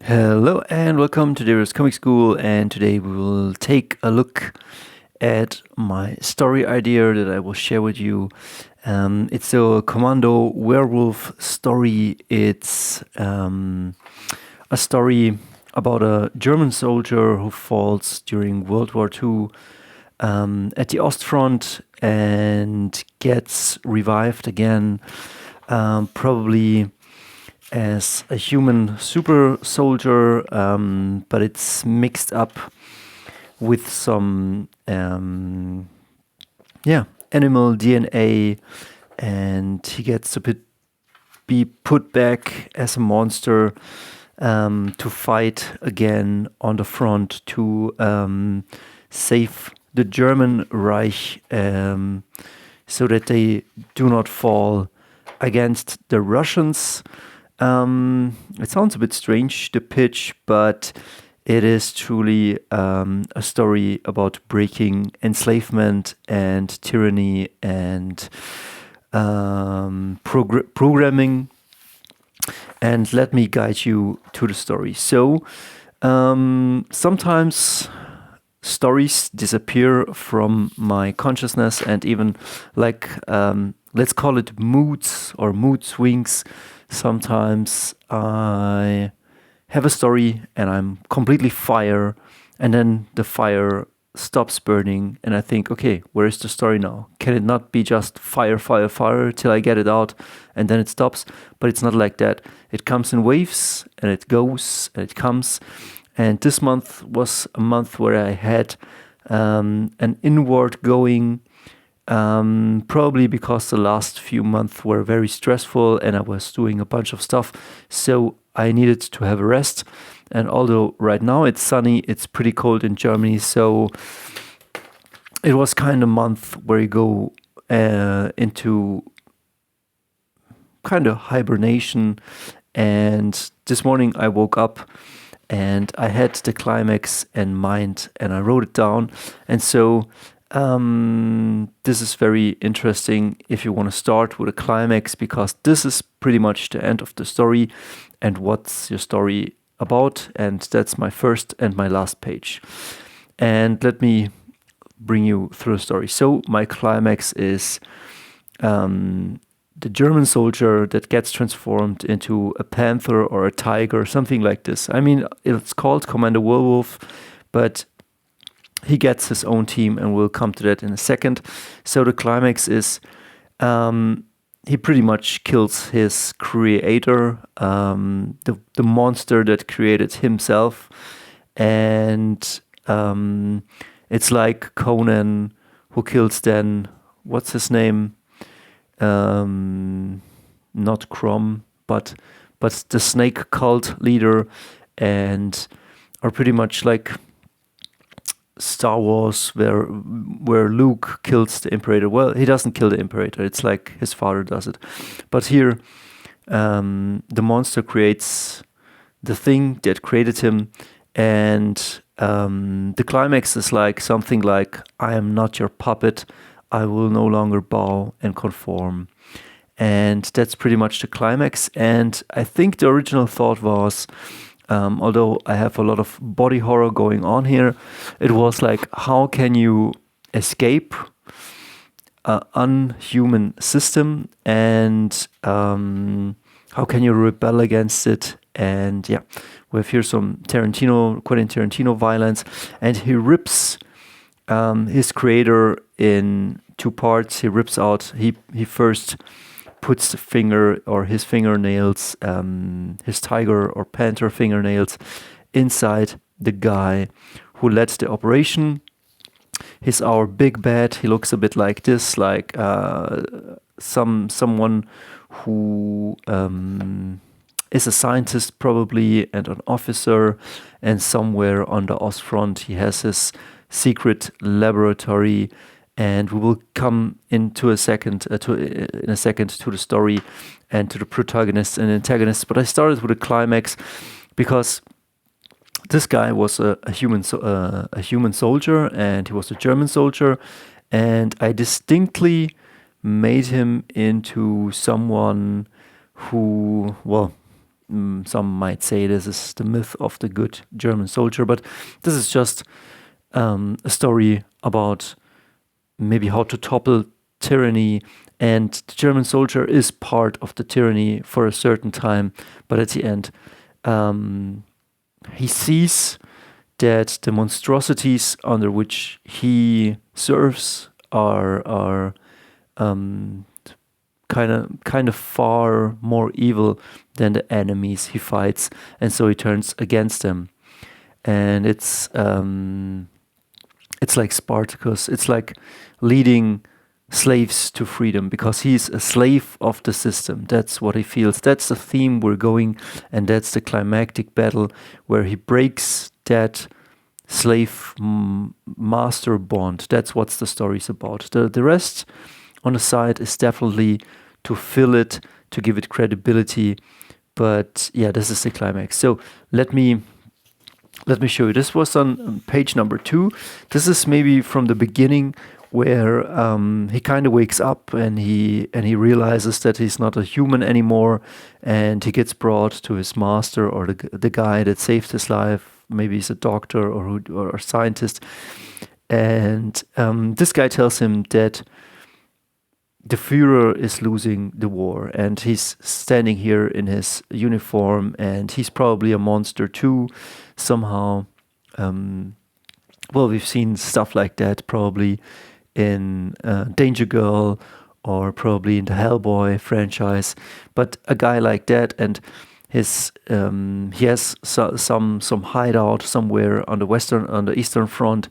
Hello and welcome to Dearest Comic School, and today we will take a look at my story idea that I will share with you. It's a Commando Werewolf story. It's a story about a German soldier who falls during World War II at the OSTFRONT and gets revived again, probably as a human super soldier, but it's mixed up with some animal DNA, and he gets to be put back as a monster to fight again on the front to save the German Reich, so that they do not fall against the Russians. It sounds a bit strange, the pitch, but it is truly a story about breaking enslavement and tyranny and programming. And let me guide you to the story. So, sometimes stories disappear from my consciousness, and even let's call it moods or mood swings. Sometimes I have a story and I'm completely fire, and then the fire stops burning and I think, okay, where is the story now? Can it not be just fire, fire, fire till I get it out and then it stops? But it's not like that. It comes in waves and it goes and it comes. And this month was a month where I had an inward going, probably because the last few months were very stressful and I was doing a bunch of stuff, so I needed to have a rest. And although right now it's sunny, it's pretty cold in Germany, so it was kind of a month where you go into kind of hibernation. And this morning I woke up and I had the climax in mind and I wrote it down. And so this is very interesting if you want to start with a climax, because this is pretty much the end of the story and what's your story about. And that's my first and my last page. And let me bring you through the story. So my climax is the German soldier that gets transformed into a panther or a tiger, something like this. I mean, it's called Commando Werewolf, but he gets his own team, and we'll come to that in a second. So the climax is he pretty much kills his creator, the monster that created himself. And it's like Conan who kills then, what's his name? Not Crom, but the snake cult leader, and are pretty much like Star Wars, where Luke kills the Imperator. Well, he doesn't kill the Imperator. It's like his father does it. But here, the monster creates the thing that created him, and the climax is like something like, "I am not your puppet. I will no longer bow and conform." And that's pretty much the climax. And I think the original thought was, although I have a lot of body horror going on here, it was like, how can you escape an unhuman system, and how can you rebel against it? And yeah, we have here some Quentin Tarantino violence, and he rips his creator in two parts. He rips out, he first puts the finger or his fingernails, his tiger or panther fingernails, inside the guy who led the operation. He's our big bad. He looks a bit like this, like someone who is a scientist probably, and an officer, and somewhere on the Ostfront he has his secret laboratory. And we will come into in a second to the story and to the protagonists and antagonists. But I started with a climax because this guy was a human soldier, and he was a German soldier, and I distinctly made him into someone who, well, some might say this is the myth of the good German soldier, but this is just a story about maybe how to topple tyranny, and the German soldier is part of the tyranny for a certain time, but at the end he sees that the monstrosities under which he serves are kind of far more evil than the enemies he fights, and so he turns against them. And it's like Spartacus. It's like leading slaves to freedom, because he's a slave of the system. That's what he feels. That's the theme we're going, and that's the climactic battle where he breaks that slave master bond. That's what the story's about. The rest on the side is definitely to fill it, to give it credibility. But yeah, this is the climax. So let me show you. This was on page number 2. This is maybe from the beginning, where he kind of wakes up and he realizes that he's not a human anymore, and he gets brought to his master, or the guy that saved his life. Maybe he's a doctor or a scientist, and this guy tells him that the Führer is losing the war, and he's standing here in his uniform, and he's probably a monster too, somehow. Well, we've seen stuff like that probably in Danger Girl, or probably in the Hellboy franchise. But a guy like that, and his he has some hideout somewhere on the Eastern Front,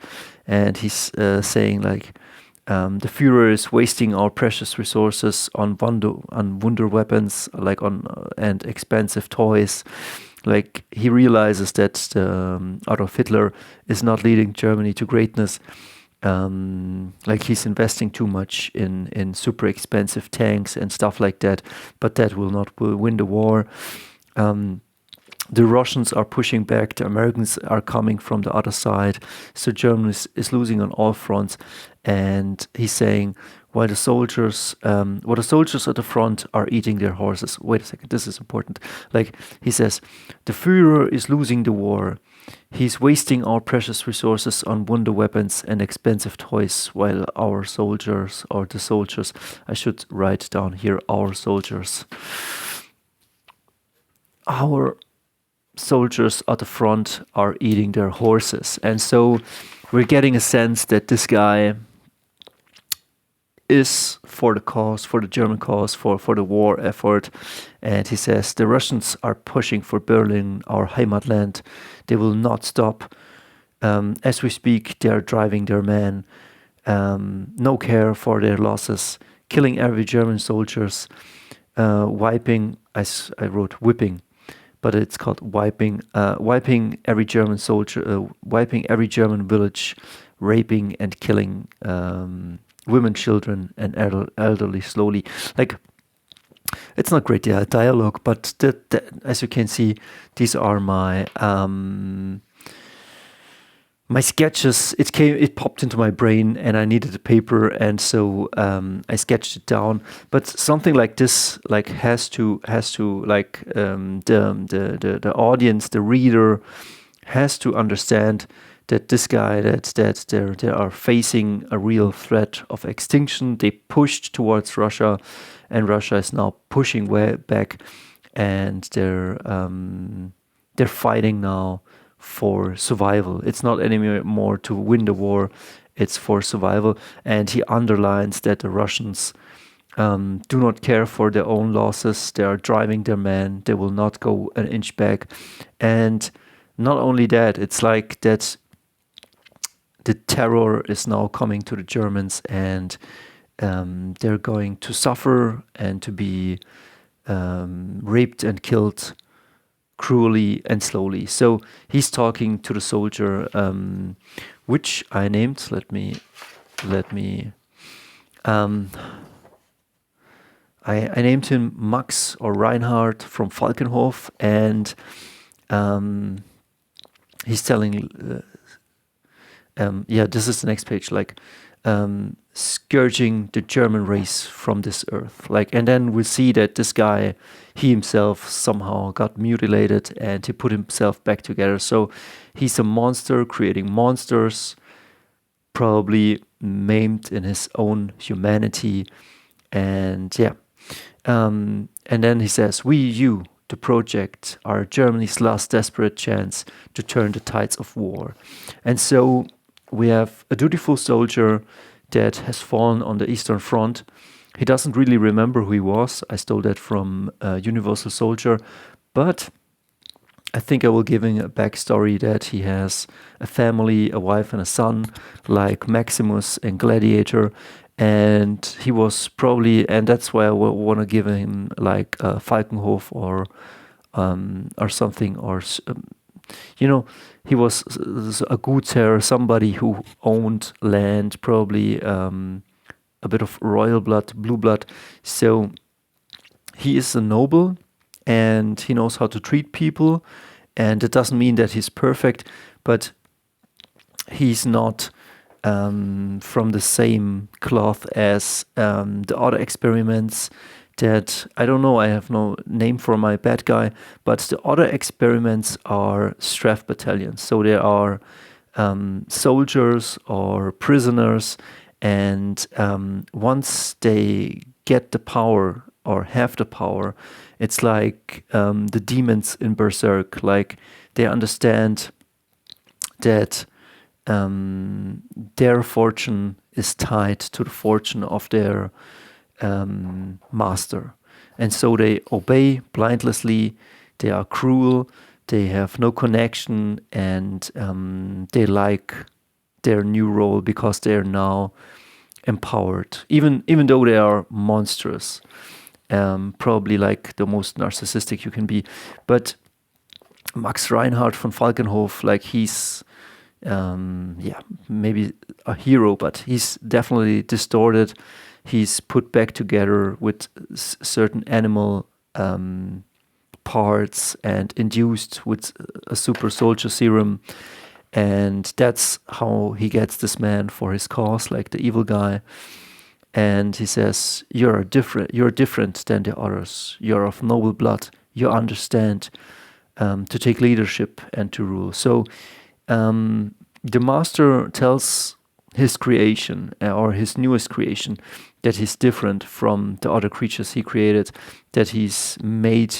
and he's saying like, the Führer is wasting our precious resources on wonder weapons, like and expensive toys. Like, he realizes that Adolf Hitler is not leading Germany to greatness. Like, he's investing too much in super expensive tanks and stuff like that, but that will not win the war. The Russians are pushing back, the Americans are coming from the other side, so Germany is losing on all fronts. And he's saying, while the soldiers at the front are eating their horses. Wait a second, this is important. Like, he says, the Führer is losing the war. He's wasting our precious resources on wonder weapons and expensive toys, while our soldiers, or the soldiers, I should write down here, our soldiers at the front are eating their horses. And so we're getting a sense that this guy is for the cause, for the German cause, for the war effort. And he says, the Russians are pushing for Berlin, our Heimatland. They will not stop. As we speak, they are driving their men. No care for their losses, killing every German soldiers, wiping, as I wrote, whipping, but it's called wiping every German soldier, wiping every German village, raping and killing women, children, and elderly slowly. Like, it's not great dialogue, but as you can see, these are my my sketches. It popped into my brain, and I needed a paper, and so I sketched it down. But something like this, like, has to like, the audience, the reader, has to understand that this guy, that they are facing a real threat of extinction. They pushed towards Russia, and Russia is now pushing way back, and they're fighting now for survival. It's not anymore to win the war, it's for survival. And he underlines that the Russians do not care for their own losses. They are driving their men. They will not go an inch back. And not only that, it's like that the terror is now coming to the Germans, and they're going to suffer and to be raped and killed cruelly and slowly. So he's talking to the soldier, which I named. Let me. I named him Max or Reinhard from Falkenhof, and he's telling yeah, this is the next page, like scourging the German race from this earth. Like, and then we see that this guy, he himself somehow got mutilated and he put himself back together. So he's a monster creating monsters, probably maimed in his own humanity. And yeah, and then he says, "We, you, the project, are Germany's last desperate chance to turn the tides of war." And so we have a dutiful soldier that has fallen on the Eastern Front. He doesn't really remember who he was. I stole that from Universal Soldier, but I think I will give him a backstory that he has a family, a wife and a son, like Maximus in Gladiator. And he was probably, and that's why I want to give him like Falkenhof or something, or you know, he was a Gutsherr, somebody who owned land, probably a bit of royal blood, blue blood. So he is a noble and he knows how to treat people. And it doesn't mean that he's perfect, but he's not from the same cloth as the other experiments that, I don't know, I have no name for my bad guy, but the other experiments are Strafe battalions. So there are soldiers or prisoners, and once they get the power or have the power, it's like the demons in Berserk. Like, they understand that their fortune is tied to the fortune of their master. And so they obey blindlessly, they are cruel, they have no connection, and they like their new role because they are now empowered, even though they are monstrous. Probably like the most narcissistic you can be. But Max Reinhardt von Falkenhof, like, he's maybe a hero, but he's definitely distorted. He's put back together with certain animal parts and induced with a super soldier serum. And that's how he gets this man for his cause, like the evil guy. And he says, you're different than the others. You're of noble blood. You understand to take leadership and to rule. So the master tells his creation, or his newest creation, that he's different from the other creatures he created, that he's made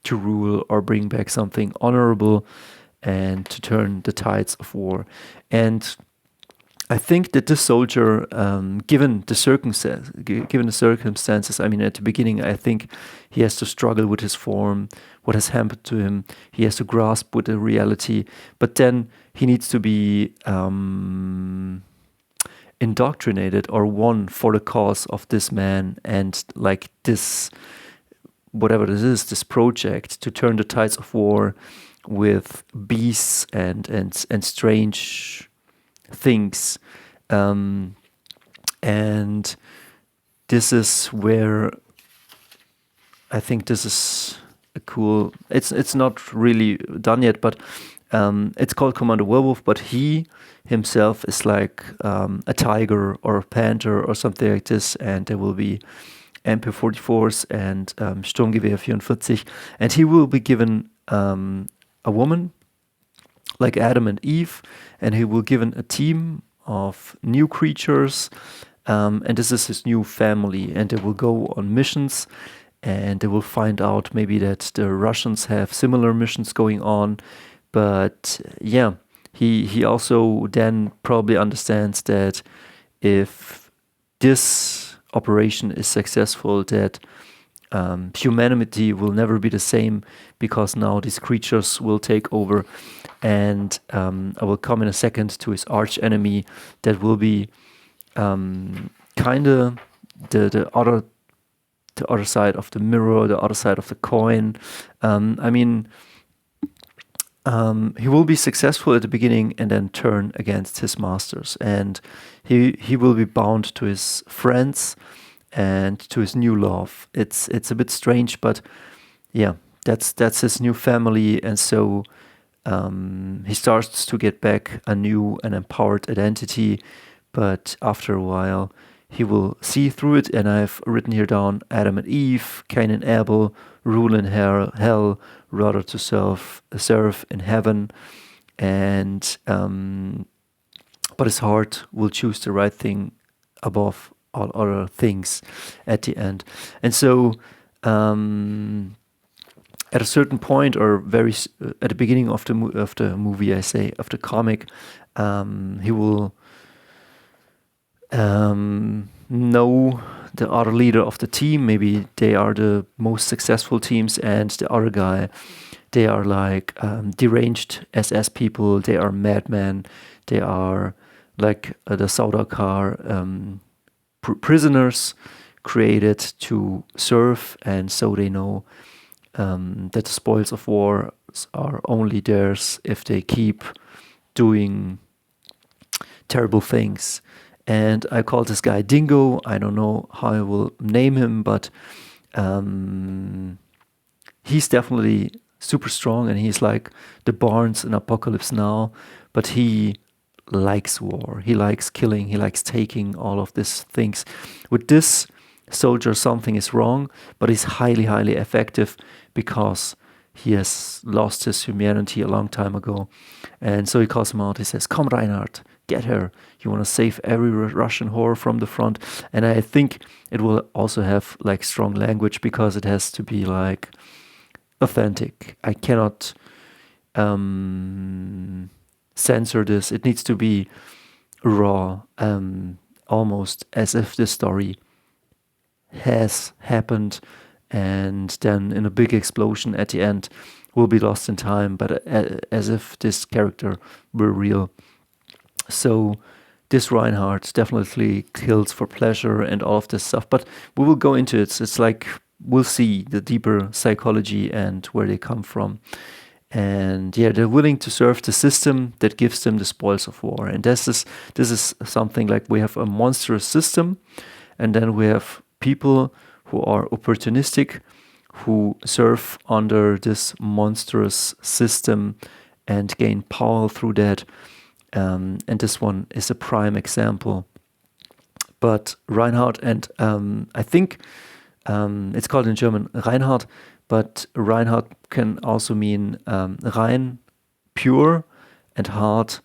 to rule or bring back something honorable and to turn the tides of war. And I think that this soldier, given the circumstances, I mean, at the beginning, I think he has to struggle with his form, what has happened to him. He has to grasp with the reality, but then he needs to be indoctrinated or won for the cause of this man and like this, whatever this is, this project to turn the tides of war with beasts and strange things. And this is where I think this is a cool, it's not really done yet, but it's called Commando Werewolf, but he himself is like a tiger or a panther or something like this, and there will be MP44s and Sturmgewehr 44, and he will be given a woman like Adam and Eve, and he will given a team of new creatures, and this is his new family, and they will go on missions, and they will find out maybe that the Russians have similar missions going on. But yeah, he also then probably understands that if this operation is successful, that humanity will never be the same, because now these creatures will take over. And I will come in a second to his arch enemy that will be kind of the other side of the mirror, the other side of the coin. I mean, he will be successful at the beginning and then turn against his masters, and he will be bound to his friends and to his new love. It's a bit strange, but yeah, that's his new family. And so he starts to get back a new and empowered identity, but after a while he will see through it. And I've written here down Adam and Eve, Cain and Abel, rule in hell, rather to serve in heaven. And but his heart will choose the right thing above all other things at the end. And so at a certain point, or at the beginning of the movie, I say, of the comic, he will know the other leader of the team. Maybe they are the most successful teams, and the other guy, they are like deranged SS people. They are madmen. They are like the Saudacar prisoners created to serve, and so they know that the spoils of war are only theirs if they keep doing terrible things. And I call this guy Dingo. I don't know how I will name him, but he's definitely super strong, and he's like the Barnes in Apocalypse Now, but he likes war. He likes killing. He likes taking all of these things. With this soldier, something is wrong, but he's highly, highly effective because he has lost his humanity a long time ago. And so he calls him out. He says, "Come, Reinhard, get her. You want to save every Russian whore from the front." And I think it will also have like strong language, because it has to be like authentic. I cannot censor this. It needs to be raw, almost as if the story has happened, and then in a big explosion at the end will be lost in time, but as if this character were real. So this Reinhardt definitely kills for pleasure and all of this stuff, but we will go into it. It's like we'll see the deeper psychology and where they come from. And yeah, they're willing to serve the system that gives them the spoils of war. And this is something like, we have a monstrous system, and then we have people who are opportunistic, who serve under this monstrous system and gain power through that. And this one is a prime example. But Reinhard, and I think it's called in German Reinhard, but Reinhard can also mean rein, pure, and hard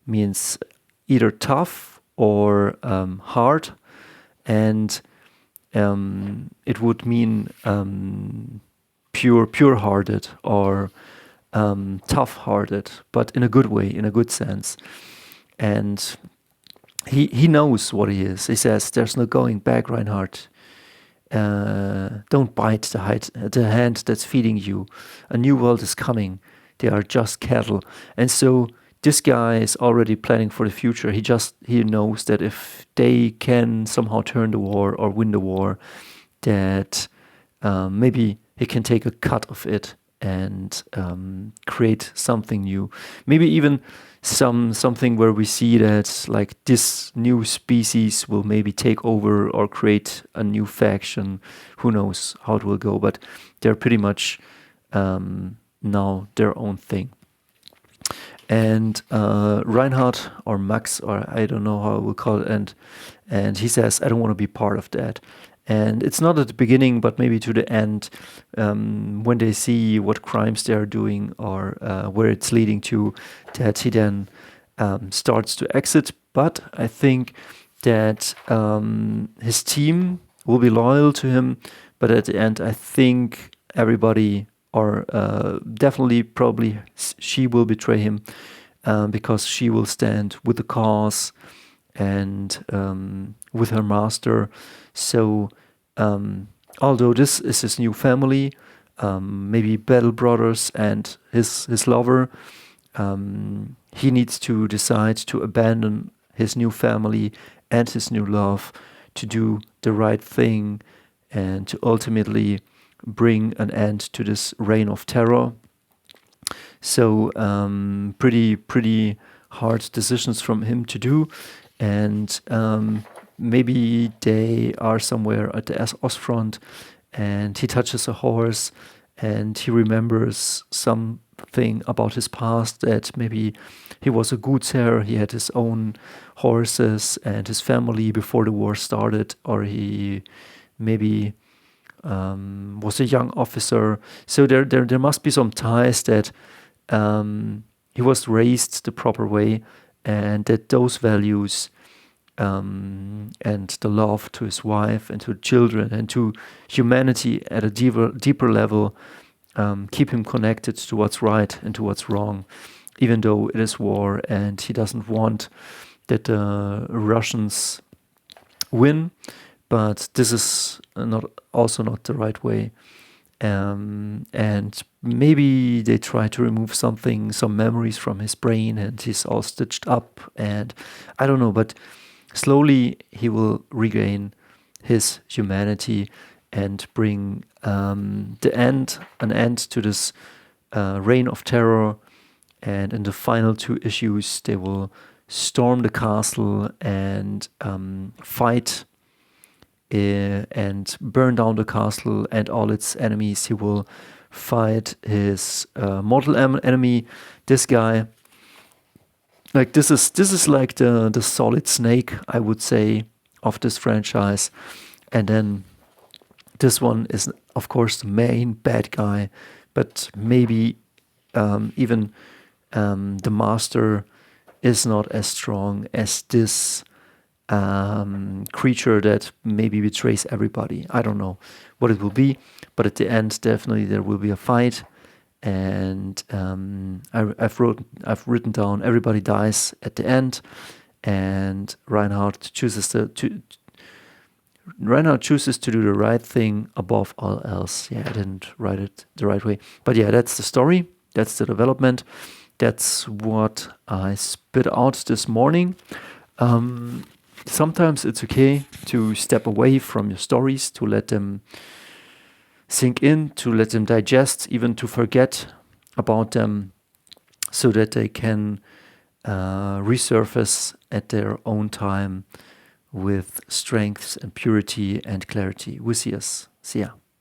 means either tough or hard. And it would mean pure-hearted or tough-hearted, but in a good way, in a good sense. And he knows what he is. He says, "There's no going back, Reinhard. Don't bite the hand that's feeding you. A new world is coming. They are just cattle." And so this guy is already planning for the future. He knows that if they can somehow turn the war or win the war, that maybe he can take a cut of it and create something new. Maybe even something where we see that like this new species will maybe take over or create a new faction. Who knows how it will go, but they're pretty much now their own thing. And Reinhard or Max, or I don't know how I will call it, and he says, "I don't want to be part of that." And it's not at the beginning, but maybe to the end, when they see what crimes they are doing or where it's leading to, that he then starts to exit. But I think that his team will be loyal to him. But at the end, I think everybody, or definitely probably she will betray him, because she will stand with the cause and with her master. So although this is his new family, maybe Battle Brothers and his lover, he needs to decide to abandon his new family and his new love to do the right thing and to ultimately bring an end to this reign of terror. So pretty hard decisions from him to do. And maybe they are somewhere at the OSTFRONT, and he touches a horse and he remembers some thing about his past, that maybe he was a Gutsherr, he had his own horses and his family before the war started, or he maybe was a young officer. So there must be some ties that he was raised the proper way, and that those values and the love to his wife and to children and to humanity at a deeper level keep him connected to what's right and to what's wrong, even though it is war and he doesn't want that the Russians win. But this is also not the right way. And maybe they try to remove some memories from his brain, and he's all stitched up, and I don't know, but slowly he will regain his humanity and bring an end to this reign of terror. And in the final 2 issues, they will storm the castle and fight and burn down the castle and all its enemies. He will fight his mortal enemy, this guy. Like this is like the Solid Snake, I would say, of this franchise. And then this one is, of course, the main bad guy, but maybe even the master is not as strong as this creature that maybe betrays everybody. I don't know what it will be, but at the end, definitely there will be a fight. And I've written down everybody dies at the end, and Reinhardt chooses to do the right thing above all else. Yeah, I didn't write it the right way, but yeah, that's the story. That's the development. That's what I spit out this morning. Sometimes it's okay to step away from your stories, to let them sink in, to let them digest, even to forget about them, so that they can resurface at their own time with strength and purity and clarity. We'll see us. See ya.